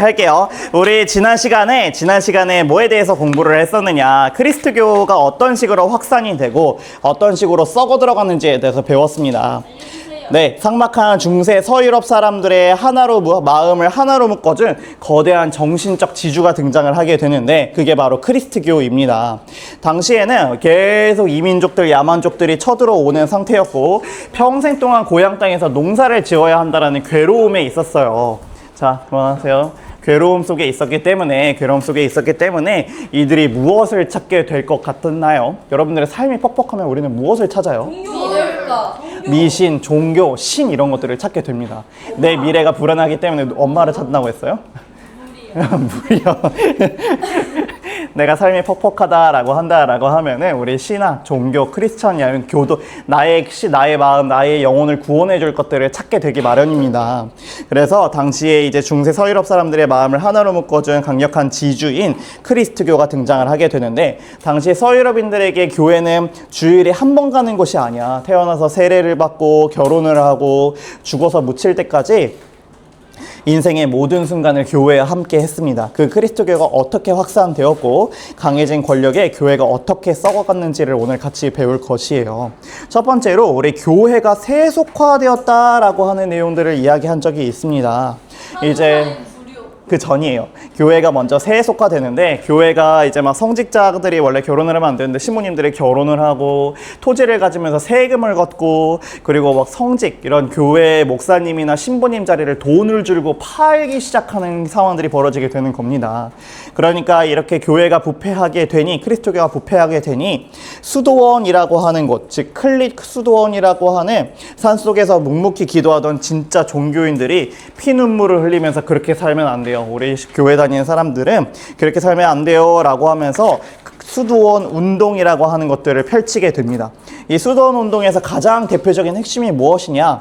할게요. 우리 지난 시간에 뭐에 대해서 공부를 했었느냐, 그리스도교가 어떤 식으로 확산이 되고 어떤 식으로 썩어 들어갔는지에 대해서 배웠습니다. 네, 삭막한 중세 서유럽 사람들의 마음을 하나로 묶어준 거대한 정신적 지주가 등장을 하게 되는데, 그게 바로 그리스도교입니다. 당시에는 계속 이민족들, 야만족들이 쳐들어오는 상태였고, 평생 동안 고향 땅에서 농사를 지어야 한다는 괴로움에 있었어요. 자, 그만하세요. 괴로움 속에 있었기 때문에 이들이 무엇을 찾게 될 것 같나요? 여러분들의 삶이 뻑뻑하면 우리는 무엇을 찾아요? 미신, 종교, 신 이런 것들을 찾게 됩니다. 내 미래가 불안하기 때문에 엄마를 찾는다고 했어요? 무리요. 내가 삶이 퍽퍽하다라고 한다라고 하면은 우리 신학, 종교, 크리스천이나 교도, 나의 마음, 나의 영혼을 구원해 줄 것들을 찾게 되기 마련입니다. 그래서 당시에 이제 중세 서유럽 사람들의 마음을 하나로 묶어준 강력한 지주인 그리스도교가 등장을 하게 되는데, 당시 서유럽인들에게 교회는 주일에 한 번 가는 곳이 아니야. 태어나서 세례를 받고 결혼을 하고 죽어서 묻힐 때까지 인생의 모든 순간을 교회와 함께 했습니다. 그 그리스도교가 어떻게 확산되었고 강해진 권력에 교회가 어떻게 썩어갔는지를 오늘 같이 배울 것이에요. 첫 번째로 우리 교회가 세속화되었다라고 하는 내용들을 이야기한 적이 있습니다. 이제 그 전이에요. 교회가 먼저 세속화되는데, 교회가 이제 막 성직자들이 원래 결혼을 하면 안 되는데 신부님들이 결혼을 하고 토지를 가지면서 세금을 걷고, 그리고 막 성직 이런 교회 목사님이나 신부님 자리를 돈을 주고 팔기 시작하는 상황들이 벌어지게 되는 겁니다. 그러니까 이렇게 교회가 부패하게 되니, 그리스도교가 부패하게 되니 수도원이라고 하는 곳, 즉 클릭 수도원이라고 하는 산속에서 묵묵히 기도하던 진짜 종교인들이 피눈물을 흘리면서 그렇게 살면 안 돼요. 우리 교회 다니는 사람들은 그렇게 살면 안 돼요 라고 하면서 수도원 운동이라고 하는 것들을 펼치게 됩니다. 이 수도원 운동에서 가장 대표적인 핵심이 무엇이냐?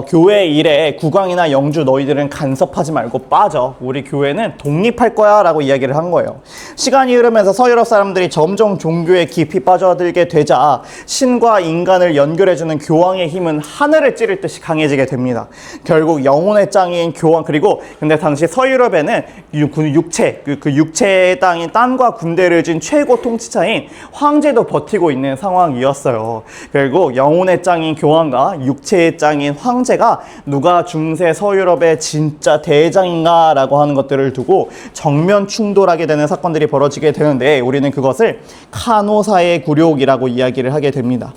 교회 일에 국왕이나 영주 너희들은 간섭하지 말고 빠져. 우리 교회는 독립할 거야 라고 이야기를 한 거예요. 시간이 흐르면서 서유럽 사람들이 점점 종교에 깊이 빠져들게 되자 신과 인간을 연결해주는 교황의 힘은 하늘을 찌를 듯이 강해지게 됩니다. 결국 영혼의 짱인 교황, 그리고 근데 당시 서유럽에는 육체의 땅인 땅과 군대를 진 최고 통치자인 황제도 버티고 있는 상황이었어요. 결국 영혼의 짱인 교황과 육체의 짱인 황제가 누가 중세 서유럽의 진짜 대장인가 라고 하는 것들을 두고 정면 충돌하게 되는 사건들이 벌어지게 되는데, 우리는 그것을 카노사의 굴욕이라고 이야기를 하게 됩니다.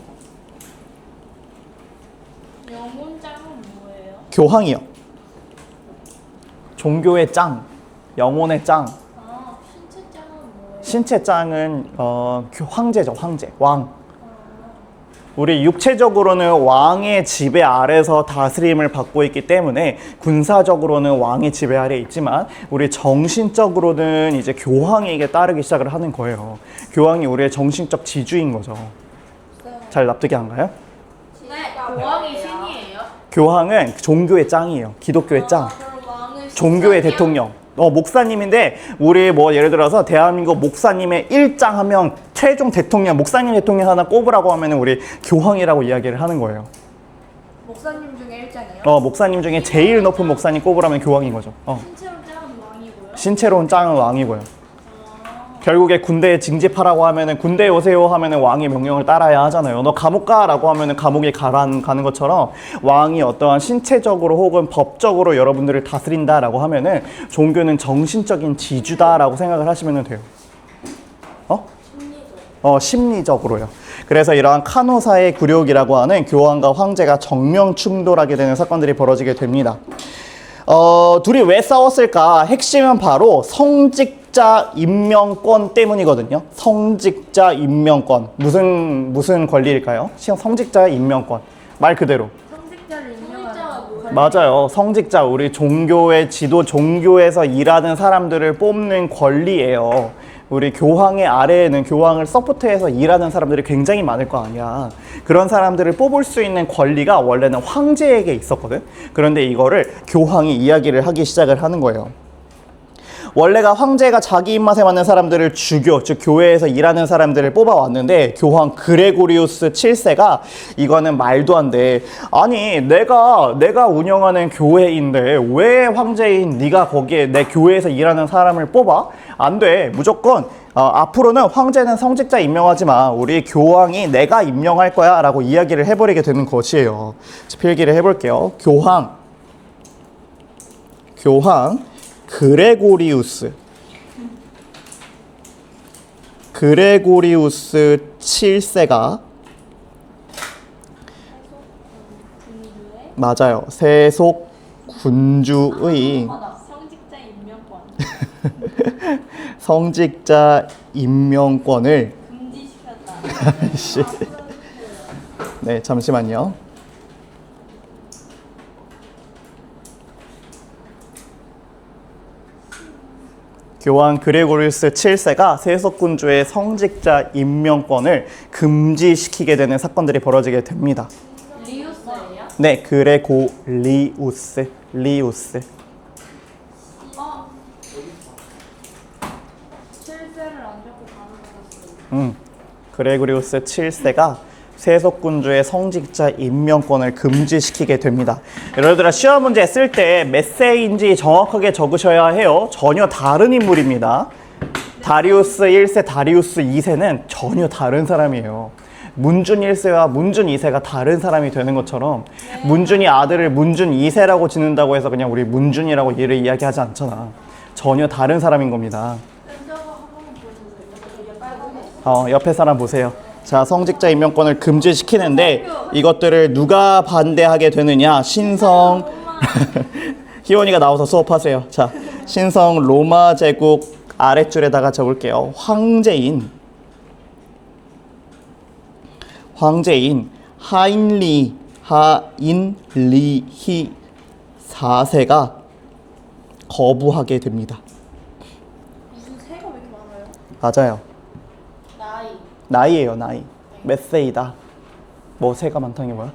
영혼 짱은 뭐예요? 교황이요. 종교의 짱, 영혼의 짱. 신체 짱은 뭐예요? 신체 짱은 황제죠. 황제, 왕. 우리 육체적으로는 왕의 지배 아래서 다스림을 받고 있기 때문에 군사적으로는 왕의 지배 아래 있지만, 우리 정신적으로는 이제 교황에게 따르기 시작을 하는 거예요. 교황이 우리의 정신적 지주인 거죠. 잘 납득이 안 가요? 네, 교황이 신이에요? 교황은 종교의 짱이에요. 기독교의 짱. 그럼 왕은 종교의 대통령. 목사님인데, 우리 뭐 예를 들어서 대한민국 목사님의 일장 하면 최종 대통령, 목사님 대통령 하나 꼽으라고 하면 우리 교황이라고 이야기를 하는 거예요. 목사님 중에 일장이에요? 목사님 중에 제일 높은 목사님 꼽으라면 교황인 거죠. 신체로 짱은 왕이고요? 신체로운 짱은 왕이고요. 결국에 군대에 징집하라고 하면은 군대에 오세요 하면은 왕의 명령을 따라야 하잖아요. 너 감옥 가라고 하면은 감옥에 가는 것처럼, 왕이 어떠한 신체적으로 혹은 법적으로 여러분들을 다스린다라고 하면은 종교는 정신적인 지주다라고 생각을 하시면 돼요. 심리적으로요. 그래서 이러한 카노사의 굴욕이라고 하는 교황과 황제가 정면 충돌하게 되는 사건들이 벌어지게 됩니다. 둘이 왜 싸웠을까? 핵심은 바로 성직자 임명권 때문이거든요. 성직자 임명권. 무슨 권리일까요? 성직자 임명권. 말 그대로. 성직자를 임명하는 맞아요. 성직자, 우리 종교의 지도, 종교에서 일하는 사람들을 뽑는 권리예요. 우리 교황의 아래에는 교황을 서포트해서 일하는 사람들이 굉장히 많을 거 아니야. 그런 사람들을 뽑을 수 있는 권리가 원래는 황제에게 있었거든. 그런데 이거를 교황이 이야기를 하기 시작을 하는 거예요. 원래가 황제가 자기 입맛에 맞는 사람들을 죽여, 즉 교회에서 일하는 사람들을 뽑아왔는데 교황 그레고리우스 7세가 이거는 말도 안 돼. 아니 내가 운영하는 교회인데 왜 황제인 네가 거기에 내 교회에서 일하는 사람을 뽑아? 안 돼. 무조건 앞으로는 황제는 성직자 임명하지 마. 우리 교황이 내가 임명할 거야 라고 이야기를 해버리게 되는 것이에요. 필기를 해볼게요. 교황 그레고리우스 7세가 맞아요. 세속 군주의 성직자 임명권 성직자 임명권을 금지시켰다. 네, 잠시만요. 교황 그레고리우스 7세가 세속군주의 성직자 임명권을 금지시키게 되는 사건들이 벌어지게 됩니다. 리우스예요? 네, 그레고리우스. 실세를 안 적고 가는 거였어요. 그레고리우스 7세가 세속군주의 성직자 임명권을 금지시키게 됩니다. 여러분들아 시험 문제 쓸 때 몇 세인지 정확하게 적으셔야 해요. 전혀 다른 인물입니다. 다리우스 1세, 다리우스 2세는 전혀 다른 사람이에요. 문준 1세와 문준 2세가 다른 사람이 되는 것처럼 문준이 아들을 문준 2세라고 짓는다고 해서 그냥 우리 문준이라고 얘를 이야기하지 않잖아. 전혀 다른 사람인 겁니다. 옆에 사람 보세요. 자, 성직자 임명권을 금지시키는데 이것들을 누가 반대하게 되느냐? 신성 희원이가 나와서 수업하세요. 자, 신성 로마 제국 아랫줄에다가 적을게요. 황제인 하인리히 4세가 거부하게 됩니다. 무슨 세가 왜 이렇게 많아요? 맞아요. 나이 나이예요, 나이. 몇 세이다. 뭐 세가 많다는 게 뭐야?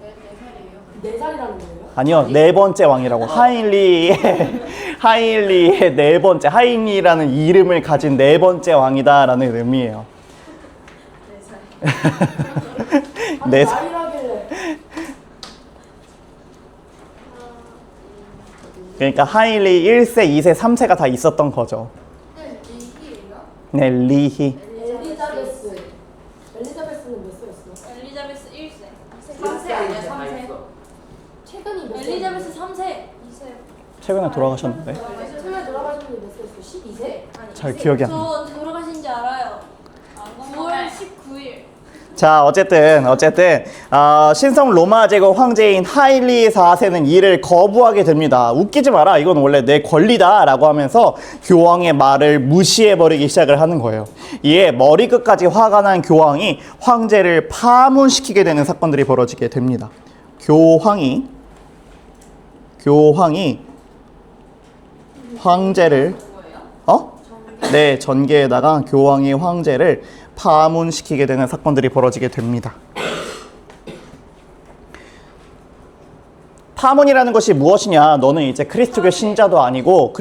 4살이라는 거예요? 아니요, 네 번째 왕이라고. 하인리의 네 번째, 하인리라는 이름을 가진 네 번째 왕이다라는 의미예요. 4살. 네 살. 나이라길래. 그러니까 하인리 1세, 2세, 3세가 다 있었던 거죠. 네, 리히. 엘리자베스는 몇 세였어? 엘리자베스 1세. 3세 아니야? 3세. 최근이 몇 세? 엘리자베스 3세. 2세. 최근에 돌아가셨는데. 최근에 돌아가신 게 몇 세였어? 12세? 잘 기억이 안 저 나. 언제 돌아가신지 알아요. 9월 19일. 자, 어쨌든 신성 로마 제국 황제인 하인리 4세는 이를 거부하게 됩니다. 웃기지 마라. 이건 원래 내 권리다라고 하면서 교황의 말을 무시해버리기 시작을 하는 거예요. 이에 머리끝까지 화가 난 교황이 황제를 파문시키게 되는 사건들이 벌어지게 됩니다. 교황이 황제를 네, 전개에다가 교황이 황제를 파문시키게 되는 사건들이 벌어지게 됩니다. 파문이라는 것이 무엇이냐? 너는 이제 그리스도교 신자도 아니고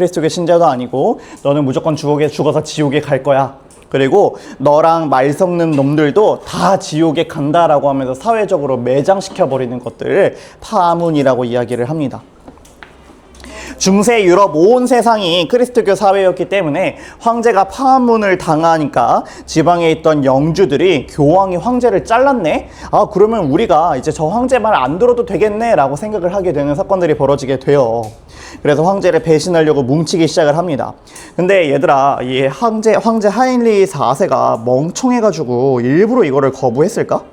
너는 무조건 죽어서 지옥에 갈 거야. 그리고 너랑 말 섞는 놈들도 다 지옥에 간다라고 하면서 사회적으로 매장시켜버리는 것들을 파문이라고 이야기를 합니다. 중세 유럽 온 세상이 그리스도교 사회였기 때문에 황제가 파문을 당하니까 지방에 있던 영주들이 교황이 황제를 잘랐네? 아, 그러면 우리가 이제 저 황제 말 안 들어도 되겠네 라고 생각을 하게 되는 사건들이 벌어지게 돼요. 그래서 황제를 배신하려고 뭉치기 시작을 합니다. 근데 얘들아, 이 황제 하인리 4세가 멍청해가지고 일부러 이거를 거부했을까?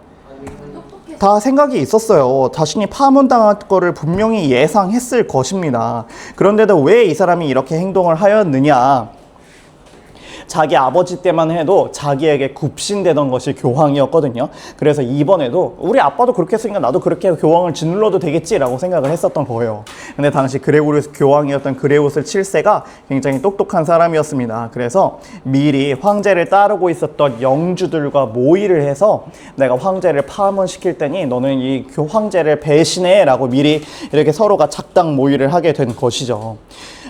다 생각이 있었어요. 자신이 파문당할 거를 분명히 예상했을 것입니다. 그런데도 왜 이 사람이 이렇게 행동을 하였느냐? 자기 아버지 때만 해도 자기에게 굽신대던 것이 교황이었거든요. 그래서 이번에도 우리 아빠도 그렇게 했으니까 나도 그렇게 교황을 짓눌러도 되겠지라고 생각을 했었던 거예요. 근데 당시 그레고리우스 교황이었던 그레고리우스 7세가 굉장히 똑똑한 사람이었습니다. 그래서 미리 황제를 따르고 있었던 영주들과 모의를 해서 내가 황제를 파문시킬 테니 너는 이 황제를 배신해 라고 미리 이렇게 서로가 작당 모의를 하게 된 것이죠.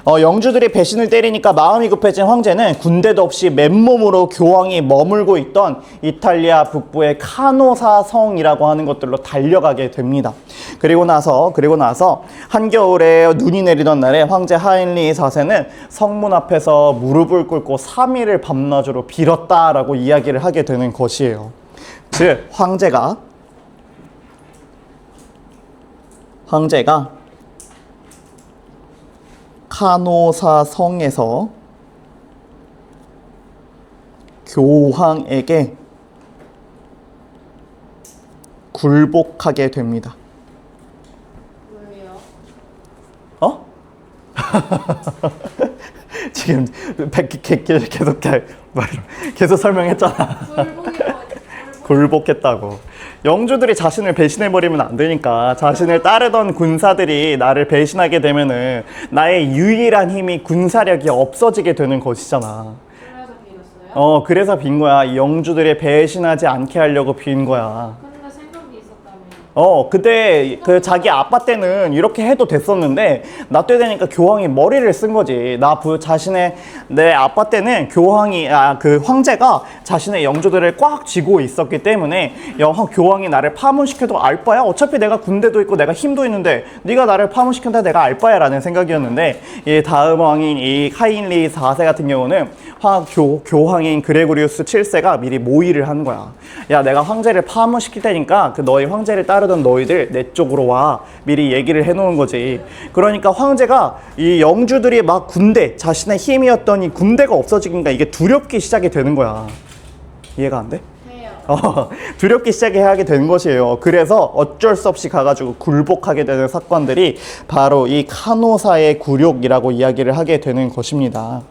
영주들이 배신을 때리니까 마음이 급해진 황제는 군대도 없이 맨몸으로 교황이 머물고 있던 이탈리아 북부의 카노사 성이라고 하는 것들로 달려가게 됩니다. 그리고 나서 한겨울에 눈이 내리던 날에 황제 하인리 4세는 성문 앞에서 무릎을 꿇고 3일을 밤낮으로 빌었다라고 이야기를 하게 되는 것이에요. 즉 황제가 카노사 성에서 교황에게 굴복하게 됩니다. 왜요? 어? 지금 계속 설명했잖아. 굴복했다고. 영주들이 자신을 배신해버리면 안 되니까 자신을 따르던 군사들이 나를 배신하게 되면은 나의 유일한 힘이 군사력이 없어지게 되는 것이잖아. 그래서 빌었어요? 그래서 빈 거야. 이 영주들이 배신하지 않게 하려고 빈 거야. 근데 생각이 있었다며. 그때 그 자기 아빠 때는 이렇게 해도 됐었는데 나 때 되니까 교황이 머리를 쓴 거지. 내 아빠 때는 그 황제가 자신의 영주들을 꽉 쥐고 있었기 때문에 교황이 나를 파문시켜도 알 바야. 어차피 내가 군대도 있고 내가 힘도 있는데 네가 나를 파문시킨다 내가 알 바야 라는 생각이었는데 이 다음 왕인 이 하인리 4세 같은 경우는 교황인 그레고리우스 7세가 미리 모의를 한 거야. 야, 내가 황제를 파문시킬 테니까 너희 황제를 따르던 너희들 내 쪽으로 와. 미리 얘기를 해놓은 거지. 그러니까 황제가 이 영주들이 막 자신의 힘이었던 이 군대가 없어지니까 이게 두렵기 시작이 되는 거야. 이해가 안 돼? 해요. 두렵기 시작하게 되는 것이에요. 그래서 어쩔 수 없이 가가지고 굴복하게 되는 사건들이 바로 이 카노사의 굴욕이라고 이야기를 하게 되는 것입니다.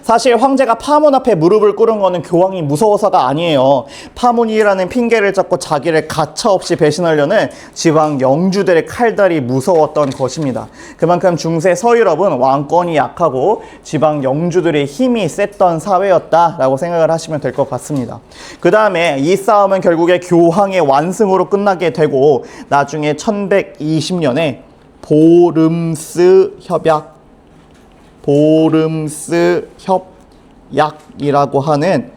사실 황제가 파문 앞에 무릎을 꿇은 거는 교황이 무서워서가 아니에요. 파문이라는 핑계를 잡고 자기를 가차없이 배신하려는 지방 영주들의 칼날이 무서웠던 것입니다. 그만큼 중세 서유럽은 왕권이 약하고 지방 영주들의 힘이 셌던 사회였다라고 생각을 하시면 될 것 같습니다. 그 다음에 이 싸움은 결국에 교황의 완승으로 끝나게 되고 나중에 1120년에 보름스 협약이라고 하는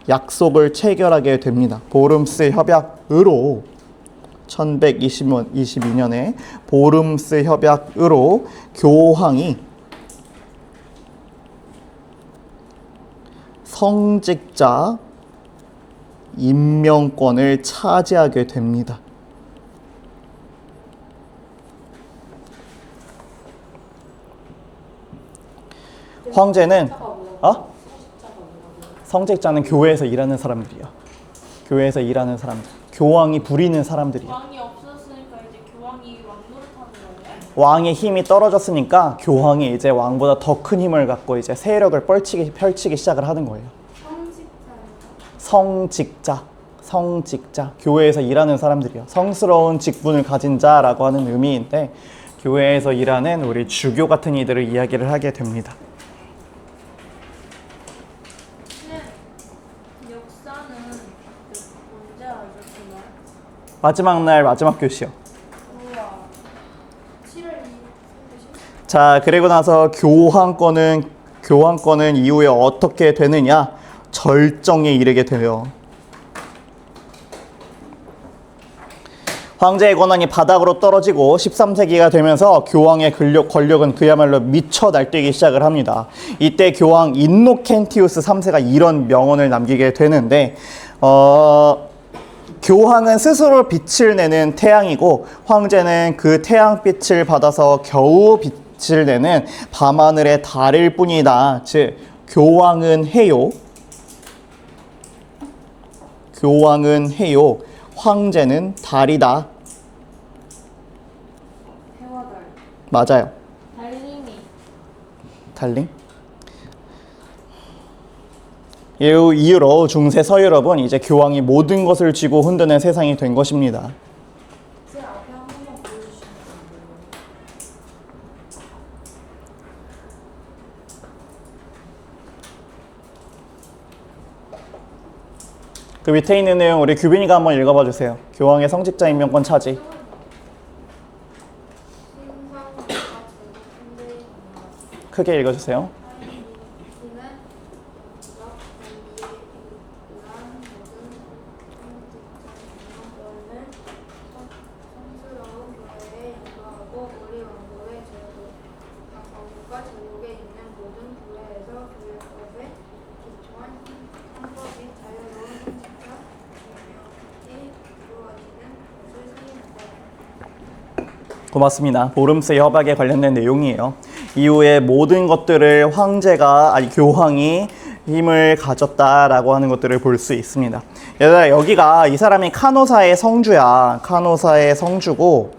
약속을 체결하게 됩니다. 보름스 협약으로 1122년에 보름스 협약으로 교황이 성직자 임명권을 차지하게 됩니다. 황제는 성직자는 교회에서 일하는 사람들이야. 교회에서 일하는 사람들. 교황이 부리는 사람들이야. 왕이 없었으니까 이제 교황이 왕노릇하는 거예요? 왕의 힘이 떨어졌으니까 교황이 이제 왕보다 더 큰 힘을 갖고 이제 세력을 펼치기 시작을 하는 거예요. 성직자. 교회에서 일하는 사람들이요. 성스러운 직분을 가진 자라고 하는 의미인데 교회에서 일하는 우리 주교 같은 이들을 이야기를 하게 됩니다. 역사는 언제 알았구나? 마지막 날 마지막 교시요. 우와. 7월 2일. 자, 그리고 나서 교황권은 이후에 어떻게 되느냐? 절정에 이르게 돼요. 황제의 권한이 바닥으로 떨어지고 13세기가 되면서 교황의 권력은 그야말로 미쳐 날뛰기 시작을 합니다. 이때 교황 인노켄티우스 3세가 이런 명언을 남기게 되는데 교황은 스스로 빛을 내는 태양이고 황제는 그 태양빛을 받아서 겨우 빛을 내는 밤하늘의 달일 뿐이다. 즉 교황은 해요. 황제는 달이다. 해와 달. 맞아요. 달링이. 이 이후로 중세 서유럽은 이제 교황이 모든 것을 쥐고 흔드는 세상이 된 것입니다. 쌤 앞에 한 번만 보여주시면 안 돼요? 그 밑에 있는 내용 우리 규빈이가 한번 읽어봐 주세요. 교황의 성직자 임명권 차지. 신상과 전통들이 크게 읽어주세요. 고맙습니다. 보름스의 협약에 관련된 내용이에요. 이후에 모든 것들을 교황이 힘을 가졌다라고 하는 것들을 볼 수 있습니다. 얘들아, 여기가 이 사람이 카노사의 성주야. 카노사의 성주고,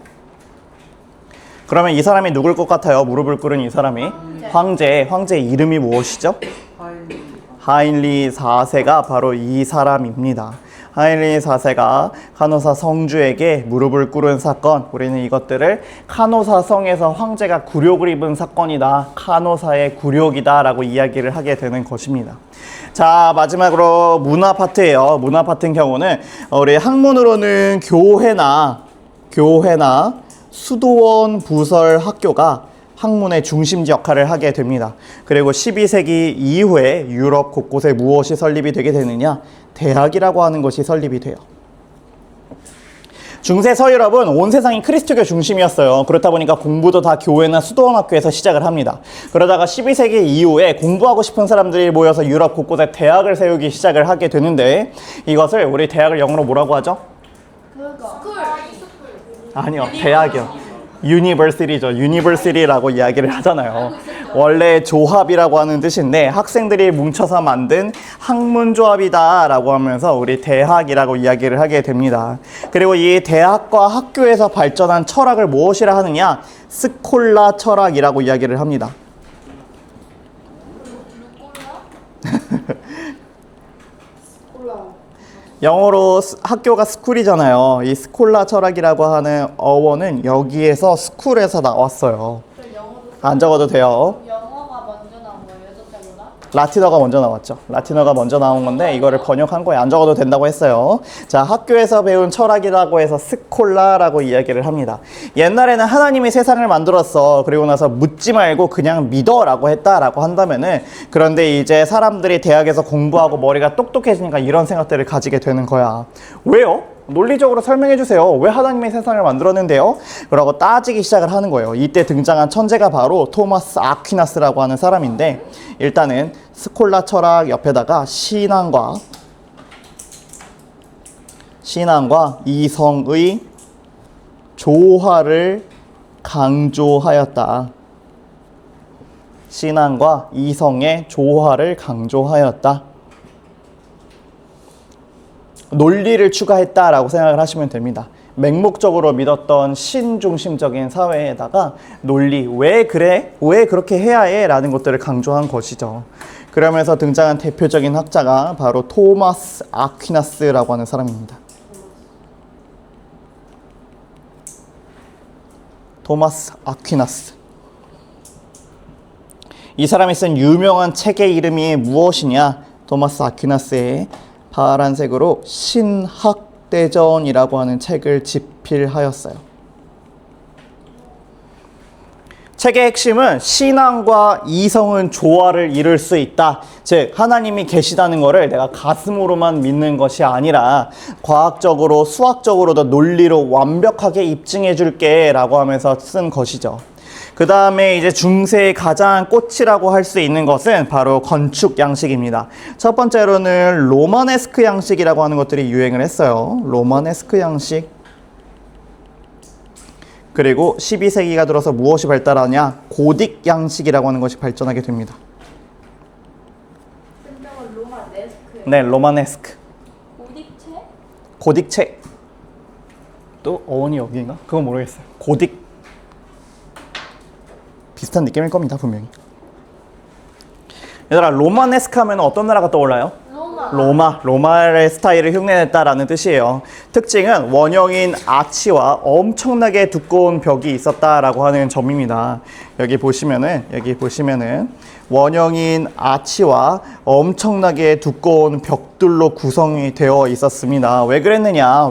그러면 이 사람이 누굴 것 같아요? 무릎을 꿇은 이 사람이? 황제. 황제의 이름이 무엇이죠? 하인리 4세가 바로 이 사람입니다. 하인리 4세가 카노사 성주에게 무릎을 꿇은 사건, 우리는 이것들을 카노사 성에서 황제가 굴욕을 입은 사건이다, 카노사의 굴욕이다 라고 이야기를 하게 되는 것입니다. 자, 마지막으로 문화 파트예요. 문화 파트인 경우는 우리 학문으로는 교회나 수도원 부설 학교가 학문의 중심지 역할을 하게 됩니다. 그리고 12세기 이후에 유럽 곳곳에 무엇이 설립이 되게 되느냐? 대학이라고 하는 것이 설립이 돼요. 중세 서유럽은 온 세상이 크리스토교 중심이었어요. 그렇다 보니까 공부도 다 교회나 수도원 학교에서 시작을 합니다. 그러다가 12세기 이후에 공부하고 싶은 사람들이 모여서 유럽 곳곳에 대학을 세우기 시작을 하게 되는데, 이것을 우리 대학을 영어로 뭐라고 하죠? 아니요, 대학이요. 유니버시티죠. 유니버시티라고 이야기를 하잖아요. 원래 조합이라고 하는 뜻인데 학생들이 뭉쳐서 만든 학문조합이다 라고 하면서 우리 대학이라고 이야기를 하게 됩니다. 그리고 이 대학과 학교에서 발전한 철학을 무엇이라 하느냐? 스콜라 철학이라고 이야기를 합니다. 영어로 학교가 스쿨이잖아요. 이 스콜라 철학이라고 하는 어원은 여기에서 스쿨에서 나왔어요. 안 적어도 돼요. 영어가 먼저 나온 거예요, 저자보다? 라틴어가 먼저 나왔죠. 라틴어가 먼저 나온 건데 이거를 번역한 거예요. 안 적어도 된다고 했어요. 자, 학교에서 배운 철학이라고 해서 스콜라라고 이야기를 합니다. 옛날에는 하나님이 세상을 만들었어. 그리고 나서 묻지 말고 그냥 믿어라고 했다라고 한다면은, 그런데 이제 사람들이 대학에서 공부하고 머리가 똑똑해지니까 이런 생각들을 가지게 되는 거야. 왜요? 논리적으로 설명해 주세요. 왜 하나님이 세상을 만들었는데요? 그러고 따지기 시작을 하는 거예요. 이때 등장한 천재가 바로 토마스 아퀴나스라고 하는 사람인데, 일단은 스콜라 철학 옆에다가 신앙과 이성의 조화를 강조하였다. 신앙과 이성의 조화를 강조하였다. 논리를 추가했다라고 생각을 하시면 됩니다. 맹목적으로 믿었던 신중심적인 사회에다가 논리, 왜 그래? 왜 그렇게 해야 해? 라는 것들을 강조한 것이죠. 그러면서 등장한 대표적인 학자가 바로 토마스 아퀴나스라고 하는 사람입니다. 토마스 아퀴나스. 이 사람이 쓴 유명한 책의 이름이 무엇이냐? 토마스 아퀴나스의 파란색으로 신학대전이라고 하는 책을 집필하였어요. 책의 핵심은 신앙과 이성은 조화를 이룰 수 있다. 즉 하나님이 계시다는 것을 내가 가슴으로만 믿는 것이 아니라 과학적으로 수학적으로도 논리로 완벽하게 입증해 줄게 라고 하면서 쓴 것이죠. 그 다음에 이제 중세의 가장 꽃이라고 할 수 있는 것은 바로 건축 양식입니다. 첫 번째로는 로마네스크 양식이라고 하는 것들이 유행을 했어요. 로마네스크 양식. 그리고 12세기가 들어서 무엇이 발달하냐? 고딕 양식이라고 하는 것이 발전하게 됩니다. 네, 로마네스크. 고딕체? 또 어원이 여기인가? 그건 모르겠어요. 고딕. 비슷한 느낌일 겁니다, 분명히. 얘들아, 로마네스크 하면 어떤 나라가 떠올라요? 로마의 스타일을 흉내냈다라는 뜻이에요. 특징은 원형인 아치와 엄청나게 두꺼운 벽이 있었다라고 하는 점입니다. 여기 보시면은 원형인 아치와 엄청나게 두꺼운 벽들로 구성이 되어 있었습니다. 왜 그랬느냐?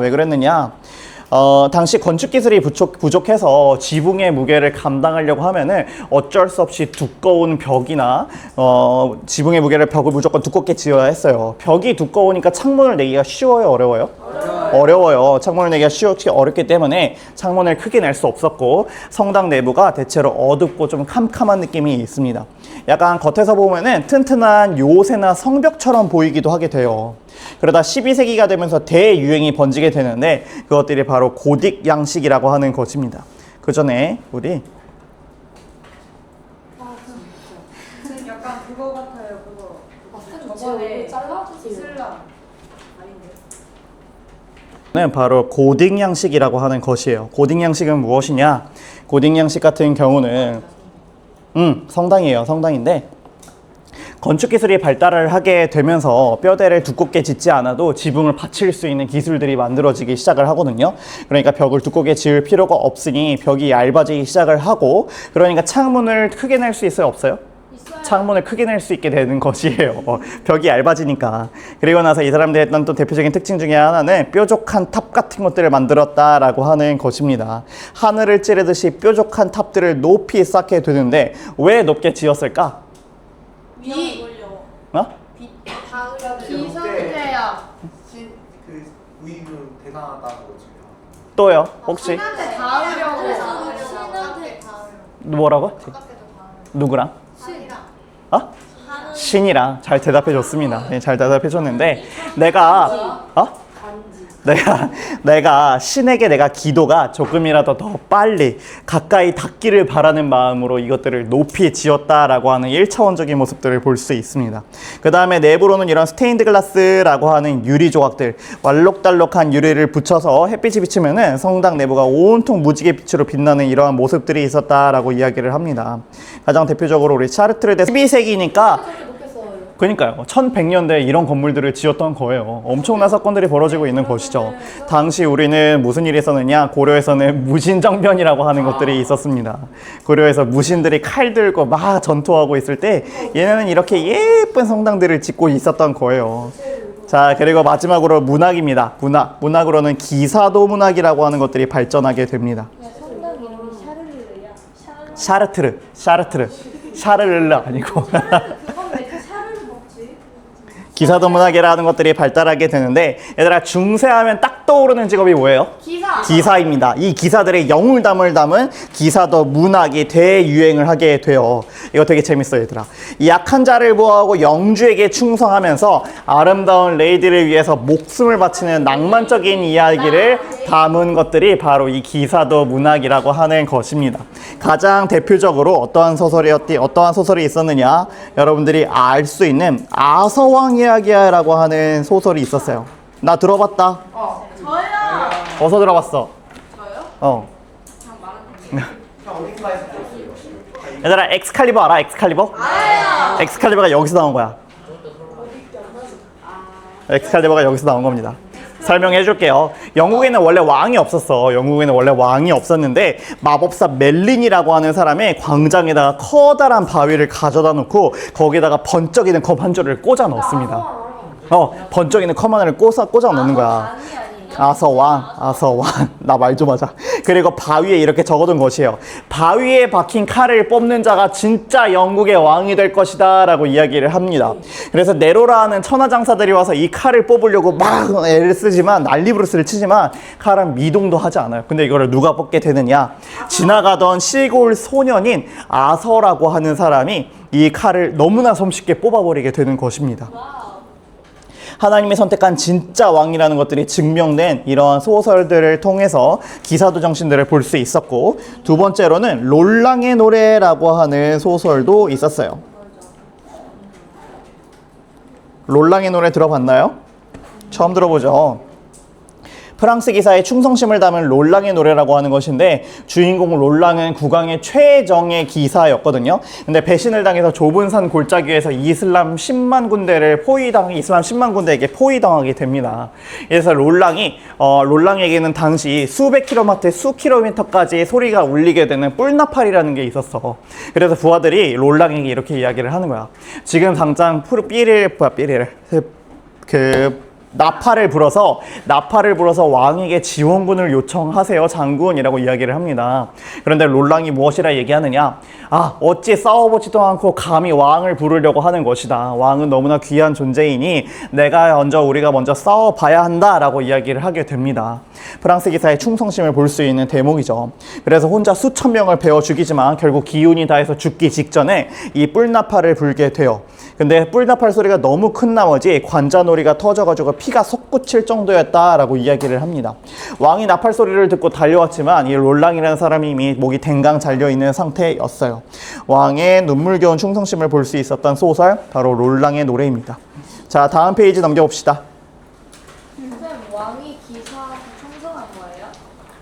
당시 건축 기술이 부족해서 지붕의 무게를 감당하려고 하면은 어쩔 수 없이 두꺼운 벽이나 지붕의 무게를 벽을 무조건 두껍게 지어야 했어요. 벽이 두꺼우니까 창문을 내기가 쉬워요, 어려워요? 어려워요. 창문을 내기가 어렵기 때문에 창문을 크게 낼 수 없었고, 성당 내부가 대체로 어둡고 좀 캄캄한 느낌이 있습니다. 약간 겉에서 보면은 튼튼한 요새나 성벽처럼 보이기도 하게 돼요. 그러다 12세기가 되면서 대유행이 번지게 되는데, 그것들이 바로 고딕 양식이라고 하는 것입니다. 그 전에 우리 선생님 약간 그거 같아요. 그거. 저번에 잘라주세요. 이슬람 아닌데. 는 바로 고딕 양식이라고 하는 것이에요. 고딕 양식은 무엇이냐? 고딕 양식 같은 경우는 성당이에요. 성당인데, 건축 기술이 발달을 하게 되면서 뼈대를 두껍게 짓지 않아도 지붕을 받칠 수 있는 기술들이 만들어지기 시작을 하거든요. 그러니까 벽을 두껍게 지을 필요가 없으니 벽이 얇아지기 시작을 하고, 그러니까 창문을 크게 낼 수 있어요, 없어요? 창문을 크게 낼 수 있게 되는 것이에요. 벽이 얇아지니까. 그리고 나서 이 사람들이 했던 또 대표적인 특징 중에 하나는 뾰족한 탑 같은 것들을 만들었다라고 하는 것입니다. 하늘을 찌르듯이 뾰족한 탑들을 높이 쌓게 되는데, 왜 높게 지었을까? 위험이 걸려. 어? 비상태야. 그 우익은 대단하다고 지금. 또요? 혹시? 신한테 닿으려고. 신한테 뭐라고? 누구랑? 어? 신이랑. 잘 대답해 줬습니다. 네, 잘 대답해 줬는데, 내가 신에게 내가 기도가 조금이라도 더 빨리 가까이 닿기를 바라는 마음으로 이것들을 높이 지었다라고 하는 1차원적인 모습들을 볼 수 있습니다. 그 다음에 내부로는 이런 스테인드 글라스라고 하는 유리 조각들, 알록달록한 유리를 붙여서 햇빛이 비치면은 성당 내부가 온통 무지개 빛으로 빛나는 이러한 모습들이 있었다라고 이야기를 합니다. 가장 대표적으로 우리 샤르트르대 12세기니까 그러니까요. 1100년대에 이런 건물들을 지었던 거예요. 엄청난 사건들이 벌어지고 있는 것이죠. 당시 우리는 무슨 일이 있었느냐? 고려에서는 무신정변이라고 하는 것들이 있었습니다. 고려에서 무신들이 칼 들고 막 전투하고 있을 때 얘네는 이렇게 예쁜 성당들을 짓고 있었던 거예요. 자, 그리고 마지막으로 문학입니다. 문학으로는 기사도 문학이라고 하는 것들이 발전하게 됩니다. 성당 이름이 샤를르야? 샤르트르 아니고 그건 왜 이렇게 살을 먹지? 기사도 문학이라는 것들이 발달하게 되는데, 얘들아, 중세하면 딱 떠오르는 직업이 뭐예요? 기사입니다. 이 기사들의 영웅담을 담은 기사도 문학이 대유행을 하게 돼요. 이거 되게 재밌어요, 얘들아. 이 약한 자를 보호하고 영주에게 충성하면서 아름다운 레이디를 위해서 목숨을 바치는 낭만적인 이야기를 담은 것들이 바로 이 기사도 문학이라고 하는 것입니다. 가장 대표적으로 어떠한 소설이 있었느냐? 여러분들이 알 수 있는 아서왕 이야기야라고 하는 소설이 있었어요. 나 들어봤다. 저요. 어디서 들어봤어? 저요? 그냥 어딘가에서 들었어요. 얘들아, 엑스칼리버 알아? 엑스칼리버? 알아요. 엑스칼리버가 여기서 나온 거야. 엑스칼리버가 여기서 나온 겁니다. 설명해 줄게요. 영국에는 원래 왕이 없었어. 영국에는 원래 왕이 없었는데, 마법사 멜린이라고 하는 사람의 광장에다가 커다란 바위를 가져다 놓고 거기다가 번쩍이는 검 한 줄을 꽂아 넣었습니다. 번쩍이는 검 하나를 꽂아 넣는 거야. 아서왕. 나 말 좀 하자. 그리고 바위에 이렇게 적어둔 것이에요. 바위에 박힌 칼을 뽑는 자가 진짜 영국의 왕이 될 것이다 라고 이야기를 합니다. 그래서 네로라 하는 천하장사들이 와서 이 칼을 뽑으려고 막 애를 쓰지만, 난리부르스를 치지만 칼은 미동도 하지 않아요. 근데 이거를 누가 뽑게 되느냐? 지나가던 시골 소년인 아서라고 하는 사람이 이 칼을 너무나 손쉽게 뽑아버리게 되는 것입니다. 하나님이 선택한 진짜 왕이라는 것들이 증명된 이러한 소설들을 통해서 기사도 정신들을 볼 수 있었고, 두 번째로는 롤랑의 노래라고 하는 소설도 있었어요. 롤랑의 노래 들어봤나요? 처음 들어보죠. 프랑스 기사의 충성심을 담은 롤랑의 노래라고 하는 것인데, 주인공 롤랑은 국왕의 최정예 기사였거든요. 근데 배신을 당해서 좁은 산 골짜기에서 이슬람 10만 군대에게 포위당하게 됩니다. 그래서 롤랑에게는 당시 수백 킬로미터, 수킬로미터까지 소리가 울리게 되는 뿔나팔이라는 게 있었어. 그래서 부하들이 롤랑에게 이렇게 이야기를 하는 거야. 지금 당장 나팔을 불어서 왕에게 지원군을 요청하세요, 장군이라고 이야기를 합니다. 그런데 롤랑이 무엇이라 얘기하느냐? 어찌 싸워보지도 않고 감히 왕을 부르려고 하는 것이다. 왕은 너무나 귀한 존재이니 우리가 먼저 싸워봐야 한다라고 이야기를 하게 됩니다. 프랑스 기사의 충성심을 볼 수 있는 대목이죠. 그래서 혼자 수천 명을 베어 죽이지만 결국 기운이 다해서 죽기 직전에 이 뿔나팔을 불게 돼요. 근데 뿔나팔 소리가 너무 큰 나머지 관자놀이가 터져가지고 피가 솟구칠 정도였다라고 이야기를 합니다. 왕이 나팔 소리를 듣고 달려왔지만 이 롤랑이라는 사람이 이미 목이 댕강 잘려있는 상태였어요. 왕의 눈물겨운 충성심을 볼 수 있었던 소설, 바로 롤랑의 노래입니다. 자, 다음 페이지 넘겨봅시다. 선생님, 왕이 기사한테 충성한 거예요?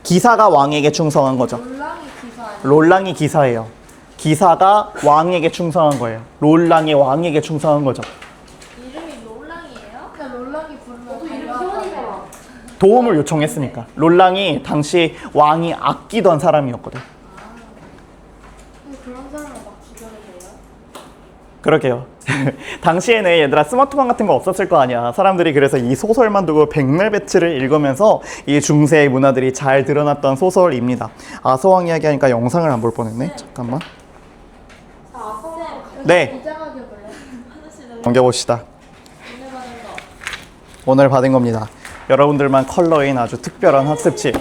기사가 왕에게 충성한 거죠. 롤랑이 기사 아니에요? 롤랑이 기사예요. 기사가 왕에게 충성한 거예요. 롤랑이 왕에게 충성한 거죠. 이름이 롤랑이에요? 그냥 롤랑이 부르면 이름 달려가잖아요. 표현이잖아. 도움을 요청했으니까. 롤랑이 당시 왕이 아끼던 사람이었거든. 근데 그런 사람을 막 죽여도 돼요? 그러게요. 당시에는 얘들아 스마트폰 같은 거 없었을 거 아니야. 사람들이 그래서 이 소설만 두고 백날배치를 읽으면서 이 중세의 문화들이 잘 드러났던 소설입니다. 서왕 이야기 하니까 영상을 안 볼 뻔했네. 잠깐만. 네, 비장하게 볼래? 넘겨봅시다. 오늘 받은 겁니다. 여러분들만 컬러인 아주 특별한 학습지.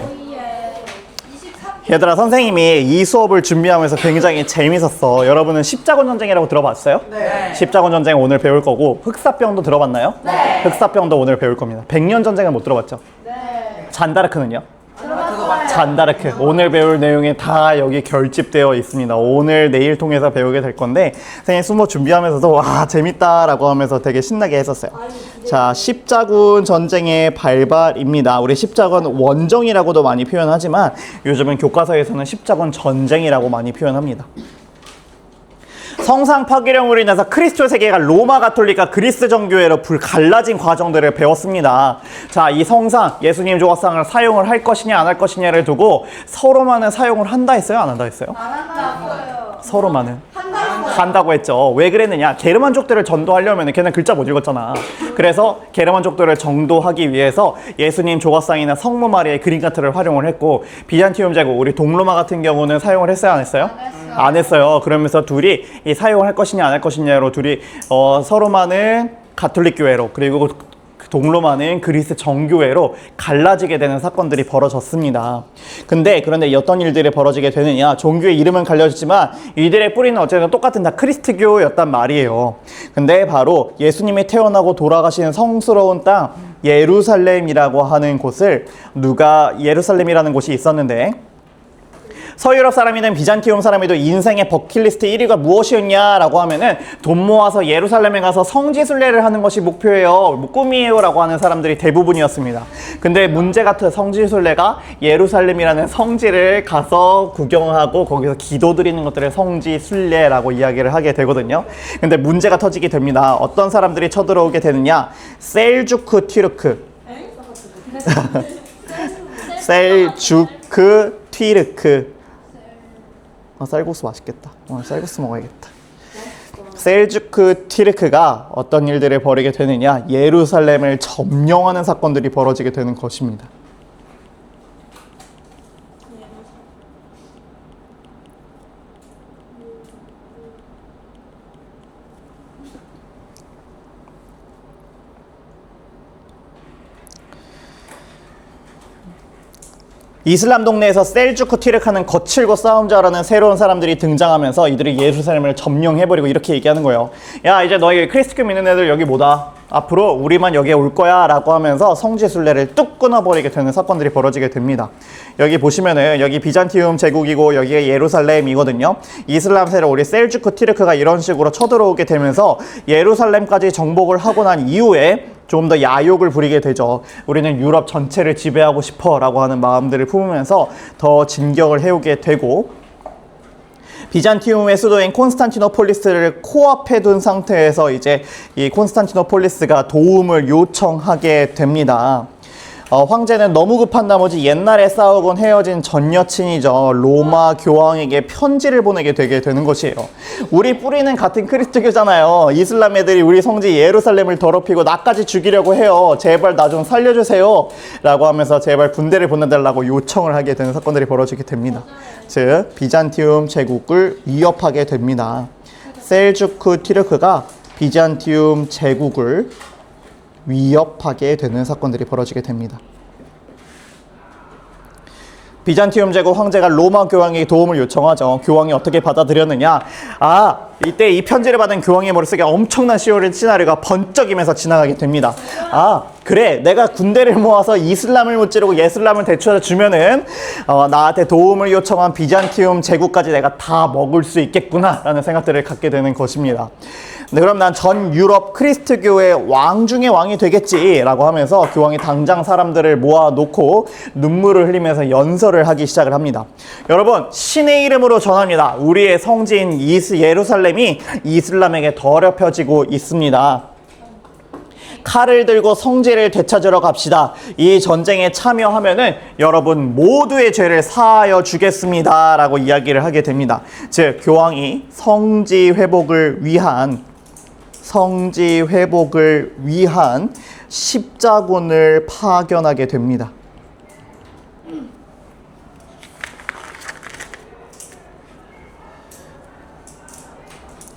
얘들아, 선생님이 이 수업을 준비하면서 굉장히 재밌었어. 여러분은 십자군 전쟁이라고 들어봤어요? 네. 십자군 전쟁 오늘 배울 거고, 흑사병도 들어봤나요? 네. 흑사병도 오늘 배울 겁니다. 백년 전쟁은 못 들어봤죠? 네. 잔다르크는요? 들어봤어요. 잔다르크. 오늘 배울 내용이 다 여기 결집되어 있습니다. 오늘 내일 통해서 배우게 될 건데, 선생님 수업 준비하면서도 와 재밌다라고 하면서 되게 신나게 했었어요. 자, 십자군 전쟁의 발발입니다. 우리 십자군 원정이라고도 많이 표현하지만 요즘은 교과서에서는 십자군 전쟁이라고 많이 표현합니다. 성상 파괴령으로 인해서 크리스토 세계가 로마 가톨릭과 그리스 정교회로 갈라진 과정들을 배웠습니다. 자, 이 성상, 예수님 조각상을 사용을 할 것이냐 안 할 것이냐를 두고 서로만은 사용을 한다 했어요? 안 한다 했어요? 안 한다고요. 서로만은 한다고 했죠. 왜 그랬느냐? 게르만족들을 전도하려면 걔는 글자 못 읽었잖아. 그래서 게르만족들을 전도하기 위해서 예수님 조각상이나 성모 마리아의 그림 같은 활용을 했고, 비잔티움 제국, 우리 동로마 같은 경우는 사용을 했어요? 안 했어요? 안 했어요. 그러면서 둘이 이 사용을 할 것이냐 안 할 것이냐로 둘이 서로만은 가톨릭 교회로, 그리고 동로마는 그리스 정교회로 갈라지게 되는 사건들이 벌어졌습니다. 그런데 어떤 일들이 벌어지게 되느냐? 종교의 이름은 갈려졌지만 이들의 뿌리는 어쨌든 똑같은 다 크리스트교였단 말이에요. 근데 바로 예수님이 태어나고 돌아가신 성스러운 땅 예루살렘이라고 하는 곳을 예루살렘이라는 곳이 있었는데, 서유럽 사람이든 비잔티움 사람이든 인생의 버킷리스트 1위가 무엇이었냐라고 하면은 돈 모아서 예루살렘에 가서 성지순례를 하는 것이 목표예요, 꿈이에요 라고 하는 사람들이 대부분이었습니다. 근데 문제가 성지순례가 예루살렘이라는 성지를 가서 구경하고 거기서 기도드리는 것들을 성지순례라고 이야기를 하게 되거든요. 근데 문제가 터지게 됩니다. 어떤 사람들이 쳐들어오게 되느냐? 셀주크 튀르크. 셀주크 튀르크. 쌀국수 맛있겠다. 오늘 쌀국수 먹어야겠다. 셀주크 튀르크가 어떤 일들을 벌이게 되느냐? 예루살렘을 점령하는 사건들이 벌어지게 되는 것입니다. 이슬람 동네에서 셀주크 튀르크는 거칠고 싸움자라는 새로운 사람들이 등장하면서 이들이 예루살렘을 점령해버리고 이렇게 얘기하는 거예요. 야, 이제 너희 크리스트교 믿는 애들 여기 뭐다? 앞으로 우리만 여기에 올 거야 라고 하면서 성지순례를 뚝 끊어버리게 되는 사건들이 벌어지게 됩니다. 여기 보시면은 여기 비잔티움 제국이고 여기가 예루살렘이거든요. 이슬람 세력 우리 셀주크 튀르크가 이런 식으로 쳐들어오게 되면서 예루살렘까지 정복을 하고 난 이후에 좀 더 야욕을 부리게 되죠. 우리는 유럽 전체를 지배하고 싶어 라고 하는 마음들을 품으면서 더 진격을 해오게 되고, 비잔티움의 수도인 콘스탄티노폴리스를 코앞에 둔 상태에서 이제 이 콘스탄티노폴리스가 도움을 요청하게 됩니다. 황제는 너무 급한 나머지 옛날에 싸우곤 헤어진 전 여친이죠. 로마 교황에게 편지를 보내게 되게 되는 것이에요. 우리 뿌리는 같은 그리스도교잖아요. 이슬람 애들이 우리 성지 예루살렘을 더럽히고 나까지 죽이려고 해요. 제발 나 좀 살려주세요. 라고 하면서 제발 군대를 보내달라고 요청을 하게 되는 사건들이 벌어지게 됩니다. 즉 비잔티움 제국을 위협하게 됩니다. 셀주크 튀르크가 비잔티움 제국을 위협하게 되는 사건들이 벌어지게 됩니다. 비잔티움 제국 황제가 로마 교황에게 도움을 요청하죠. 교황이 어떻게 받아들였느냐? 이때 이 편지를 받은 교황의 머릿속에 엄청난 시나리오가 번쩍이면서 지나가게 됩니다. 그래, 내가 군대를 모아서 이슬람을 무찌르고 예슬람을 되찾아주면은 나한테 도움을 요청한 비잔티움 제국까지 내가 다 먹을 수 있겠구나 라는 생각들을 갖게 되는 것입니다. 네, 그럼 난 전 유럽 크리스트교의 왕 중의 왕이 되겠지 라고 하면서 교황이 당장 사람들을 모아놓고 눈물을 흘리면서 연설을 하기 시작을 합니다. 여러분, 신의 이름으로 전합니다. 우리의 성지인 예루살렘이 이슬람에게 더럽혀지고 있습니다. 칼을 들고 성지를 되찾으러 갑시다. 이 전쟁에 참여하면은 여러분 모두의 죄를 사하여 주겠습니다 라고 이야기를 하게 됩니다. 즉 교황이 성지 회복을 위한 십자군을 파견하게 됩니다.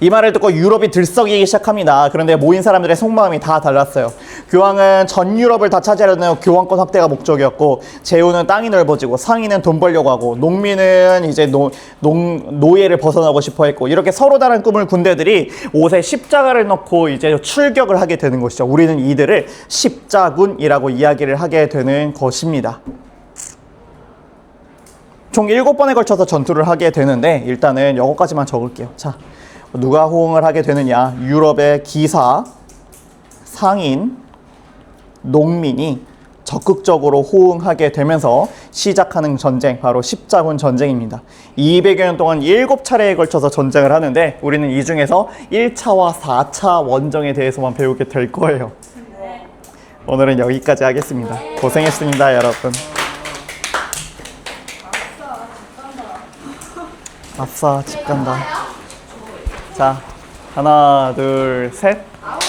이 말을 듣고 유럽이 들썩이기 시작합니다. 그런데 모인 사람들의 속마음이 다 달랐어요. 교황은 전 유럽을 다 차지하려는 교황권 확대가 목적이었고, 제후는 땅이 넓어지고, 상인은 돈 벌려고 하고, 농민은 이제 노예를 벗어나고 싶어 했고, 이렇게 서로 다른 꿈을 군대들이 옷에 십자가를 넣고 이제 출격을 하게 되는 것이죠. 우리는 이들을 십자군이라고 이야기를 하게 되는 것입니다. 총 7번에 걸쳐서 전투를 하게 되는데, 일단은 이거까지만 적을게요. 자, 누가 호응을 하게 되느냐? 유럽의 기사, 상인, 농민이 적극적으로 호응하게 되면서 시작하는 전쟁, 바로 십자군 전쟁입니다. 200여 년 동안 7차례에 걸쳐서 전쟁을 하는데 우리는 이 중에서 1차와 4차 원정에 대해서만 배우게 될 거예요. 오늘은 여기까지 하겠습니다. 고생했습니다, 여러분. 아싸, 집 간다. 자, 하나, 둘, 셋.